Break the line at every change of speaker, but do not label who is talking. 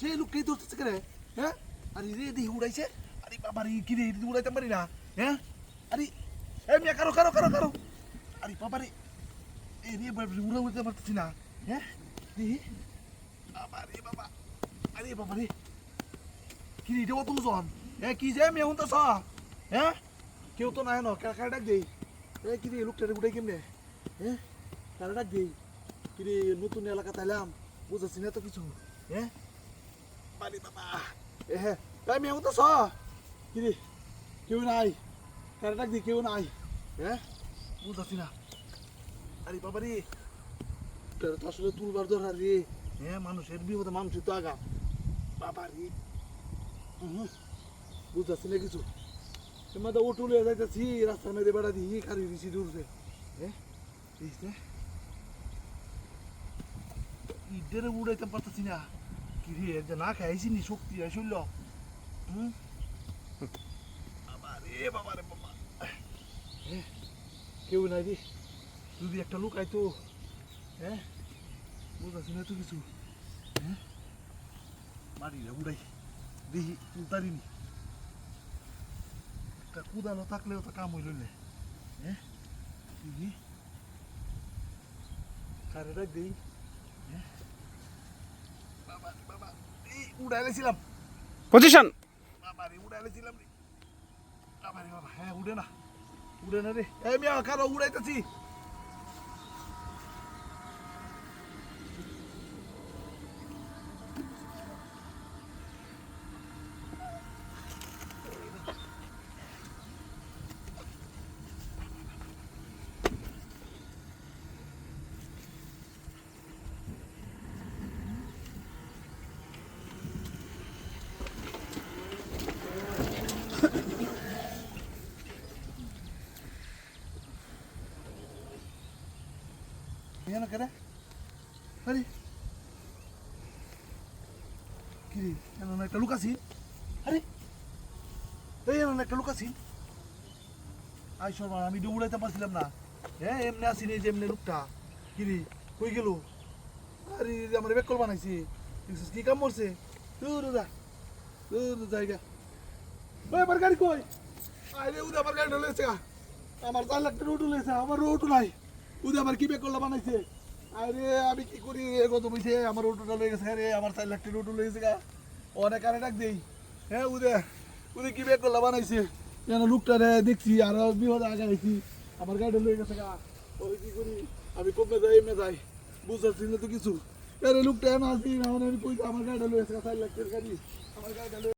সেই লোকটাই ধরতেছে কে রে? হ্যাঁ আরে রে দেখি উড়াইছে। আরে বাবা রে কি রে উড়াইতে পারি না। হ্যাঁ আরে এই মিয়া কারো কারো কারো কারো আরে বাবা রে এই রে উড়াইতে পারতেছি না। হ্যাঁ দেখি বাবা রে বাবা আরে বাবা রে কি রে অত ওজন। হ্যাঁ কি যে মিয়া হুনতেছ? হ্যাঁ কেউ তো নাই না কার ডাক দেই। এ কি রে লোকটারে উড়াই কেমনে? হ্যাঁ কার ডাক দেই কি রে নতুন এলাকা তাইলাম বুঝাচ্ছি না তো কিছু। হ্যাঁ বাড়ি বাবা এ হ্যাঁ তাই মেয়ে তো স কি রে কেউ নাই কার ডাক দি কেউ নাই। হ্যাঁ বুঝাচ্ছি না। আরে বাবা রে তোর তো আসলে তুলবার দরকার রে। হ্যাঁ মানুষের বিপদে মানুষের তো আগা বাবা রে বুঝাচ্ছি না কিছু। তোমার তো ওটু লিয়ে যাইতেছি রাস্তার মধ্যে বেড়া দিই খারি দিছি দূরছে। হ্যাঁ ইডেরে উড়াইতে পারতেছি না কি রে যে না খাইছি নি শক্তি শুনল। বাবা রে বাবা রে বাবা কেউ নাই রে যদি একটা লোক আইতো। হ্যাঁ বুঝাচ্ছি না তো কিছু। হ্যাঁ মারি রে উড়াই দেখি তুলতারিনি একটা কুদানো থাকলেও তো কাম হইল না। হ্যাঁ দেখি কারে ডাক দেই। হ্যাঁ বাবা বাবা এই উড়াইলেছিলাম
পজিশন।
বাবা রে উড়াইলেছিলাম রে বাবা রে বাবা। হ্যাঁ উড়ে না রে এই মিয়া কারো উড়াইতেছি। Yan ka na? Hali. Kiri, ano na kalukasin? Hali. Ano na kalukasin? Ay Sharma আমি দৌড়াইতে পারছিলাম না। হ্যাঁ এমনি আসিনি যে এমনি লোকটা কিরি কই গেল? আরে আমার বেকল বানাইছে কি কাম করছে? দূর জায়গা ওই আমার গাড়ি কই? আরে উদা আমার গাড়ি ঢলেছে আমার 4 লাখ টাকা ঢলেছে আমার রোড নাই উদা আমার কি বেকল বানাইছে? আরে আমি কি করি কত বইছে আমার রোডটা লয়ে গেছে রে আমার 4 লাখ টাকা রোড লয়ে গেছে অনেক আরে ডাক দেই। হ্যাঁ উদা কি বেকল বানাইছে? কেন লোকটা রে দেখছি আর বিপদে আগে আইছি আমার গাড়ি লয়ে গেছে ওই কি করি আমি কমে যাই এমনি যাই বুঝাচ্ছি না তো কিছু। আরে লোকটা এনে আসি আমি কই আমার গাড়ি লয়ে গেছে 4 লাখ টাকা গাড়ি আমার গাড়ি